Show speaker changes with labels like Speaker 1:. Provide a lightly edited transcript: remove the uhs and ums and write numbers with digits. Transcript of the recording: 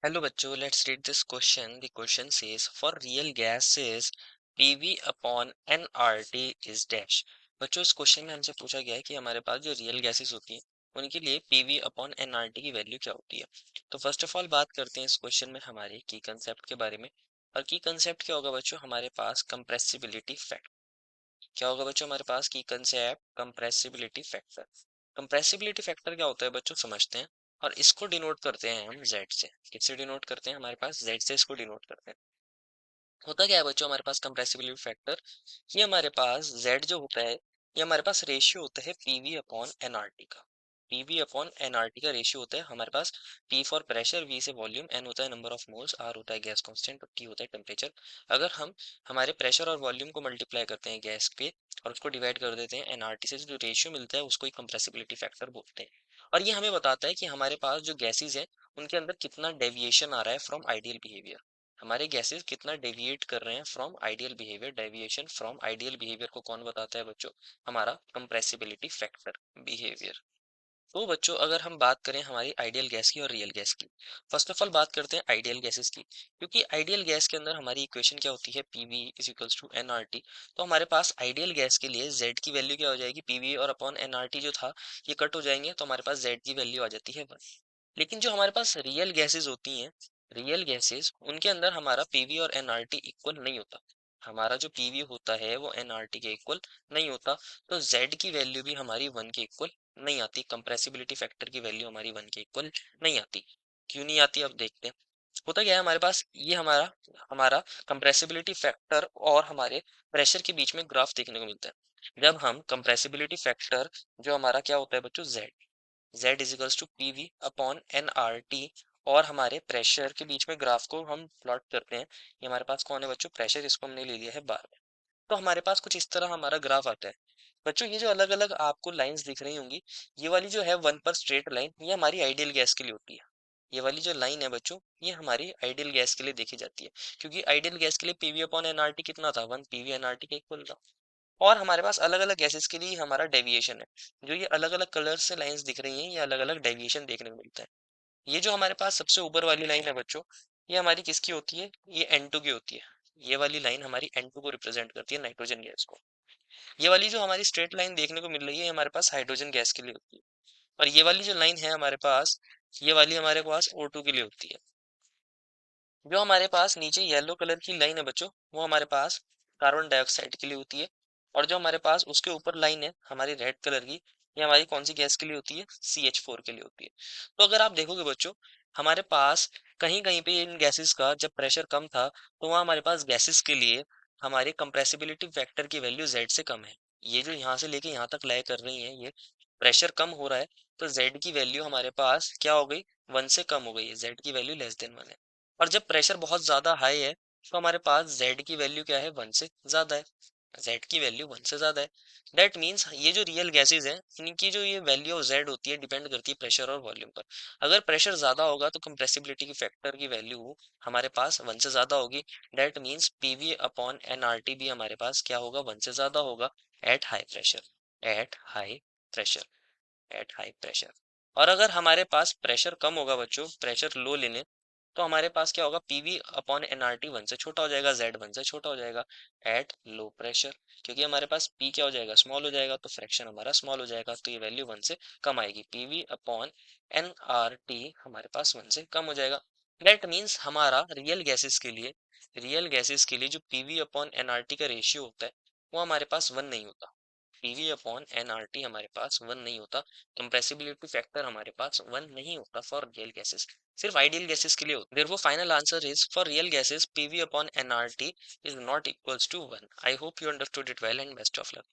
Speaker 1: Hello बच्चों, let's read this question. The question says for real gases PV upon nRT is dash. बच्चों इस question में हमसे पूछा गया है कि हमारे पास जो रियल गैसेस होती हैं उनके लिए PV अपॉन nRT की वैल्यू क्या होती है। तो फर्स्ट ऑफ ऑल बात करते हैं इस क्वेश्चन में हमारे की कंसेप्ट के बारे में। और की कंसेप्ट क्या होगा बच्चों, हमारे पास कंप्रेसिबिलिटी फैक्टर। क्या होगा बच्चों हमारे पास की concept compressibility factor. Compressibility factor क्या होता है बच्चों समझते हैं। और इसको डिनोट करते हैं हम z से। किससे डिनोट करते हैं, हमारे पास z से इसको डिनोट करते हैं। होता क्या है बच्चों हमारे पास कंप्रेसिबिलिटी फैक्टर, ये हमारे पास z जो होता है ये हमारे पास रेशियो होता है पीवी अपॉन एनआरटी का। पीवी अपॉन एनआरटी का रेशियो होता है हमारे पास। पी फॉर प्रेशर, वी से वॉल्यूम, एन होता है नंबर ऑफ मोल्स, आर होता है गैस कांस्टेंट और टी होता है टेम्परेचर। अगर हम हमारे प्रेशर और वॉल्यूम को मल्टीप्लाई करते हैं गैस पे और उसको डिवाइड कर देते हैं एनआरटी से, जो रेशियो मिलता है उसको ही कंप्रेसिबिलिटी फैक्टर बोलते हैं। और ये हमें बताता है कि हमारे पास जो गैसेज हैं उनके अंदर कितना डेविएशन आ रहा है फ्रॉम आइडियल बिहेवियर। हमारे गैसेस कितना डेविएट कर रहे हैं from ideal behaviour. Deviation from ideal behaviour को कौन बताता है बच्चों, हमारा कंप्रेसिबिलिटी फैक्टर बिहेवियर। तो बच्चों अगर हम बात करें हमारी आइडियल गैस की और रियल गैस की, फर्स्ट ऑफ ऑल बात करते हैं आइडियल गैसेस की। क्योंकि आइडियल गैस के अंदर हमारी इक्वेशन क्या होती है, PV is equals to NRT. तो हमारे पास आइडियल गैस के लिए जेड की वैल्यू क्या हो जाएगी, पीवी और अपॉन एनआरटी जो था ये कट हो जाएंगे, तो हमारे पास जेड की वैल्यू आ जाती है 1। लेकिन जो हमारे पास रियल गैसेस होती हैं, रियल गैसेस उनके अंदर हमारा पीवी और एनआरटी इक्वल नहीं होता। हमारा जो पीवी होता है वो एनआरटी के इक्वल नहीं होता। तो जेड की वैल्यू भी हमारी 1 के इक्वल नहीं आती। कंप्रेसिबिलिटी फैक्टर की वैल्यू हमारी 1 के इक्वल नहीं आती। क्यों नहीं आती, अब देखते हैं। होता क्या है हमारे पास, ये हमारा हमारा कंप्रेसिबिलिटी फैक्टर और हमारे प्रेशर के बीच में ग्राफ देखने को मिलता है। जब हम कंप्रेसिबिलिटी फैक्टर जो हमारा क्या होता है बच्चों, Z, Z is equals to P V upon N R T, और हमारे प्रेशर के बीच में ग्राफ को हम प्लॉट करते हैं। ये हमारे पास कौन है बच्चों, प्रेशर, इसको हमने ले लिया है बार में। तो हमारे पास कुछ इस तरह हमारा ग्राफ आता है। बच्चों ये जो अलग अलग आपको लाइंस दिख रही होंगी, ये वाली जो है 1 पर स्ट्रेट लाइन, ये हमारी आइडियल गैस के लिए होती है। ये वाली जो लाइन है बच्चों ये हमारी आइडियल गैस के लिए देखी जाती है। क्योंकि आइडियल गैस के लिए पीवी अपॉन एनआरटी कितना था, 1 पीवी एनआरटी के इक्वल था। और हमारे पास अलग अलग गैसेस के लिए हमारा डेविएशन है। जो ये अलग अलग कलर से लाइंस दिख रही हैं, ये अलग अलग डेविएशन देखने को मिलता है। ये जो हमारे पास सबसे ऊपर वाली लाइन है बच्चों, ये हमारी किसकी होती है, ये N2 की होती है। ये वाली लाइन हमारी N2 को रिप्रेजेंट करती है, नाइट्रोजन गैस को। ये वाली जो हमारी स्ट्रेट लाइन देखने को मिल रही है हमारे पास हाइड्रोजन गैस के लिए होती है। और ये वाली जो लाइन है हमारे पास, ये वाली हमारे पास O2 के लिए होती है। जो हमारे पास नीचे येलो कलर की लाइन है बच्चों, वो हमारे पास कार्बन डाइऑक्साइड के लिए होती है। और जो हमारे पास उसके ऊपर लाइन है हमारी रेड कलर की, ये हमारी कौन सी गैस के लिए होती है, CH4 के लिए होती है। तो अगर आप देखोगे बच्चों, हमारे पास कहीं कहीं पे इन गैसेस का जब प्रेशर कम था, तो वहाँ हमारे पास गैसेस के लिए हमारे कंप्रेसिबिलिटी फैक्टर की वैल्यू जेड से कम है। ये जो यहाँ से लेके यहाँ तक लाया कर रही है, ये प्रेशर कम हो रहा है, तो जेड की वैल्यू हमारे पास क्या हो गई, 1 से कम हो गई है। जेड की वैल्यू लेस देन 1 है। और जब प्रेशर बहुत ज्यादा हाई है, तो हमारे पास z की वैल्यू क्या है, 1 से ज्यादा है। z की वैल्यू 1 से ज्यादा है। दैट मीन्स ये जो रियल गैसेज हैं इनकी जो ये वैल्यू ऑफ z होती है डिपेंड करती है प्रेशर और वॉल्यूम पर। अगर प्रेशर ज्यादा होगा तो कंप्रेसिबिलिटी की फैक्टर की वैल्यू हमारे पास 1 से ज्यादा होगी। That means PV upon NRT भी हमारे पास क्या होगा, 1 से ज्यादा होगा at high pressure. At high pressure. At high pressure. और अगर हमारे पास प्रेशर कम होगा बच्चों, प्रेशर लो लेने, तो हमारे पास क्या होगा, पीवी अपॉन एनआरटी 1 से छोटा हो जाएगा, जेड 1 से छोटा हो जाएगा एट लो प्रेशर। क्योंकि हमारे पास पी क्या हो जाएगा, स्मॉल हो जाएगा, तो फ्रैक्शन हमारा स्मॉल हो जाएगा, तो ये वैल्यू 1 से कम आएगी। पीवी अपॉन एनआरटी हमारे पास 1 से कम हो जाएगा। दैट मीन्स हमारा रियल गैसेस के लिए जो पीवी अपॉन एनआरटी का रेशियो होता है वो हमारे पास 1 नहीं होता। पीवी अपॉन एनआरटी हमारे पास 1 नहीं होता। कंप्रेसिबिलिटी फैक्टर हमारे पास 1 नहीं होता फॉर रियल गैसेस, सिर्फ आइडियल गैसेस के लिए होता है। Therefore final answer is for real gases PV upon NRT is not equals to 1। I hope you understood it well and best of luck.